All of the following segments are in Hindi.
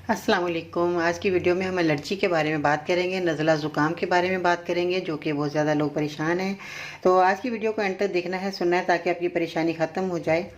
अस्सलाम वालेकुम। आज की वीडियो में हम एलर्जी के बारे में बात करेंगे, नज़ला ज़ुकाम के बारे में बात करेंगे, जो कि बहुत ज़्यादा लोग परेशान हैं। तो आज की वीडियो को एंड तक देखना है, सुनना है, ताकि आपकी परेशानी ख़त्म हो जाए।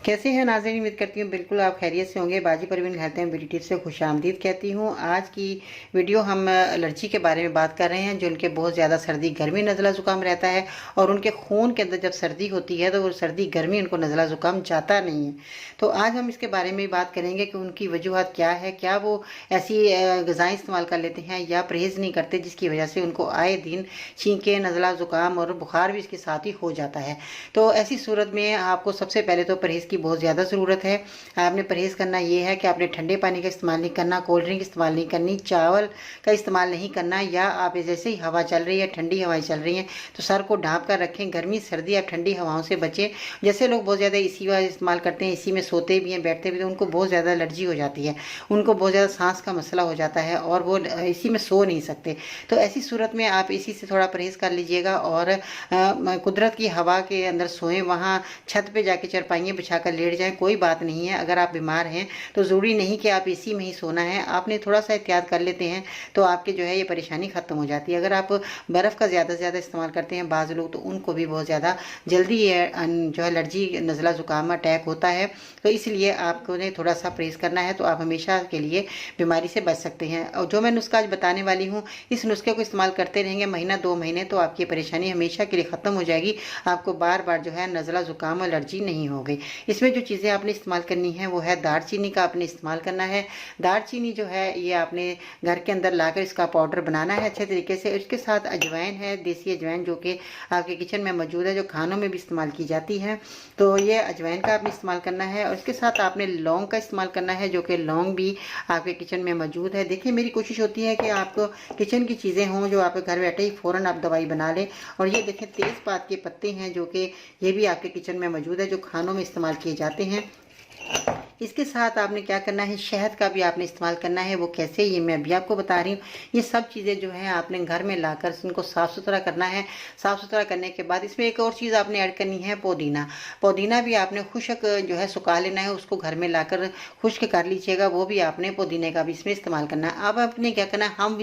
कैसे हैं नाज़रीन, उम्मीद करती हूँ बिल्कुल आप खैरियत से होंगे। बाजी Parveen health and beauty tips से खुशामदीद कहती हूँ। आज की वीडियो हम एलर्जी के बारे में बात कर रहे हैं, जो उनके बहुत ज़्यादा सर्दी गर्मी नज़ला ज़ुकाम रहता है, और उनके खून के अंदर जब सर्दी होती है तो वो सर्दी गर्मी उनको नज़ला ज़ुकाम जाता नहीं है। तो आज हम इसके बारे में बात करेंगे कि उनकी वजूहत क्या है, क्या वो ऐसी ग़िज़ाएँ इस्तेमाल कर लेते हैं या परहेज़ नहीं करते, जिसकी वजह से उनको आए दिन छींकें, नज़ला ज़ुकाम और बुखार भी इसके साथ ही हो जाता है। तो ऐसी सूरत में आपको सबसे पहले तो परहेज़ की बहुत ज़्यादा ज़रूरत है। आपने परहेज़ करना ये है कि आपने ठंडे पानी का इस्तेमाल नहीं करना, कोल्ड ड्रिंक इस्तेमाल नहीं करनी, चावल का इस्तेमाल नहीं करना, या आप जैसे ही हवा चल रही है, ठंडी हवाएं चल रही हैं, तो सर को ढाँप कर रखें। गर्मी सर्दी आप ठंडी हवाओं से बचें। जैसे लोग बहुत ज़्यादा एसी का इस्तेमाल करते हैं, एसी में सोते भी हैं, बैठते भी, तो उनको बहुत ज़्यादा एलर्जी हो जाती है, उनको बहुत ज़्यादा सांस का मसला हो जाता है और वो एसी में सो नहीं सकते। तो ऐसी सूरत में आप एसी से थोड़ा परहेज़ कर लीजिएगा और कुदरत की हवा के अंदर सोएं। वहाँ छत पे जाके चारपाइयाँ बिछा कर लेट जाएं, कोई बात नहीं है। अगर आप बीमार हैं तो ज़रूरी नहीं कि आप एसी में ही सोना है, आपने थोड़ा सा एहतियात कर लेते हैं तो आपके जो है ये परेशानी ख़त्म हो जाती है। अगर आप बर्फ़ का ज़्यादा से ज़्यादा इस्तेमाल करते हैं बाज़ लोग, तो उनको भी बहुत ज़्यादा जल्दी ये जो है एलर्जी नज़ला ज़ुकाम अटैक होता है। तो इसलिए आपको ने थोड़ा सा परहेज़ करना है, तो आप हमेशा के लिए बीमारी से बच सकते हैं। और जो मैं नुस्खा आज बताने वाली हूँ, इस नुस्खे को इस्तेमाल करते रहेंगे महीना 2 महीने, तो आपकी परेशानी हमेशा के लिए ख़त्म हो जाएगी। आपको बार बार जो है नज़ला ज़ुकाम एलर्जी नहीं होगी। इसमें जो चीज़ें आपने इस्तेमाल करनी है वो है दालचीनी का आपने इस्तेमाल करना है। दालचीनी जो है ये आपने घर के अंदर लाकर इसका पाउडर बनाना है अच्छे तरीके से। इसके साथ अजवाइन है, देसी अजवाइन, जो कि आपके किचन में मौजूद है, जो खानों में भी इस्तेमाल की जाती है। तो ये अजवाइन का आपने इस्तेमाल करना है। और इसके साथ आपने लौंग का इस्तेमाल करना है, जो कि लौंग भी आपके किचन में मौजूद है। देखिए, मेरी कोशिश होती है कि आपको किचन की चीज़ें हों जो आपके घर बैठे ही फ़ौरन आप दवाई बना लें। और ये देखें, तेज़पात के पत्ते हैं, जो कि ये भी आपके किचन में मौजूद है, जो खानों में इस्तेमाल किए जाते हैं। इसके साथ आपने क्या करना है, शहद का भी आपने इस्तेमाल करना है। वो कैसे, ये मैं अभी आपको बता रही हूँ। ये सब चीज़ें जो हैं आपने घर में लाकर इनको साफ़ सुथरा करना है। साफ़ सुथरा करने के बाद इसमें एक और चीज़ आपने ऐड करनी है, पुदीना। पुदीना भी आपने खुश्क जो है सुखा लेना है, उसको घर में लाकर खुश्क कर लीजिएगा। वो भी आपने पुदीने का भी इसमें इस्तेमाल करना है। अब आपने क्या करना है, हम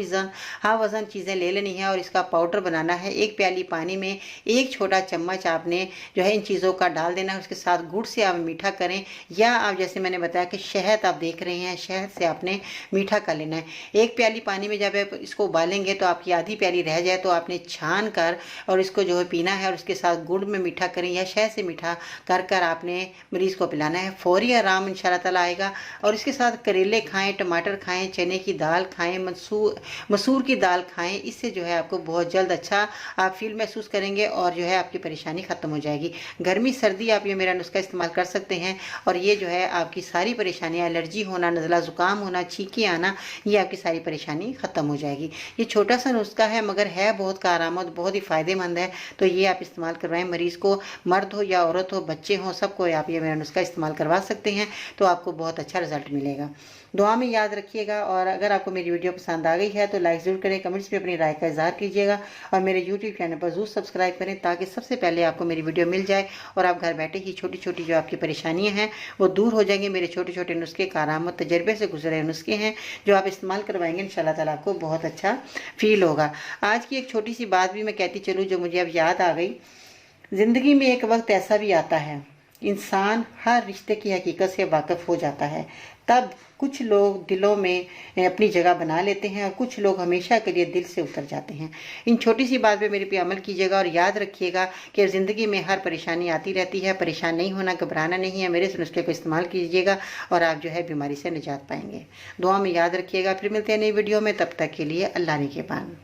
वज़न चीज़ें ले लेनी है और इसका पाउडर बनाना है। 1 प्याली पानी में 1 छोटा चम्मच आपने जो है इन चीज़ों का डाल देना है। उसके साथ गुड़ से आप मीठा करें, या आप जैसे मैंने बताया कि शहद आप देख रहे हैं, शहद से आपने मीठा कर लेना है। 1 प्याली पानी में जब आप इसको उबालेंगे तो आपकी आधी प्याली रह जाए, तो आपने छान कर और इसको जो है पीना है। और उसके साथ गुड़ में मीठा करें या शहद से मीठा कर कर आपने मरीज़ को पिलाना है। फौरी आराम इंशाल्लाह ताला आएगा। और इसके साथ करेले खाएं, टमाटर खाएं, चने की दाल खाएं, मसूर की दाल खाएं। इससे जो है आपको बहुत जल्द अच्छा आप फील महसूस करेंगे और जो है आपकी परेशानी ख़त्म हो जाएगी। गर्मी सर्दी आप ये मेरा नुस्खा इस्तेमाल कर सकते हैं, और ये जो है आपकी सारी परेशानियां, एलर्जी होना, नज़ला ज़ुकाम होना, छींकें आना, ये आपकी सारी परेशानी ख़त्म हो जाएगी। ये छोटा सा नुस्खा है, मगर है बहुत कारआमद, बहुत ही फ़ायदेमंद है। तो ये आप इस्तेमाल करवाएं। मरीज़ को, मर्द हो या औरत हो, बच्चे हों, सबको आप ये मेरा नुस्खा इस्तेमाल करवा सकते हैं। तो आपको बहुत अच्छा रिजल्ट मिलेगा। दुआ में याद रखिएगा। और अगर आपको मेरी वीडियो पसंद आ गई है तो लाइक ज़रूर करें, कमेंट्स में अपनी राय का इज़हार कीजिएगा, और मेरे यूट्यूब चैनल पर ज़रूर सब्सक्राइब करें, ताकि सबसे पहले आपको मेरी वीडियो मिल जाए और आप घर बैठे ही छोटी छोटी जो आपकी परेशानियां हैं वो दूर हो जाएंगी। मेरे छोटे छोटे नुस्खे, कारआमद तजर्बे से गुजरे नुस्खे हैं, जो आप इस्तेमाल करवाएंगे, इंशाल्लाह ताला आपको बहुत अच्छा फील होगा। आज की एक छोटी सी बात भी मैं कहती चलूँ, जो मुझे अब याद आ गई। ज़िंदगी में एक वक्त ऐसा भी आता है, इंसान हर रिश्ते की हकीकत से वाकिफ़ हो जाता है। तब कुछ लोग दिलों में अपनी जगह बना लेते हैं, और कुछ लोग हमेशा के लिए दिल से उतर जाते हैं। इन छोटी सी बात पे मेरे पे अमल कीजिएगा, और याद रखिएगा कि ज़िंदगी में हर परेशानी आती रहती है। परेशान नहीं होना, घबराना नहीं है। मेरे इस नुस्खे को इस्तेमाल कीजिएगा और आप जो है बीमारी से निजात पाएंगे। दुआ में याद रखिएगा। फिर मिलते हैं नई वीडियो में, तब तक के लिए अल्लाह निगहबान।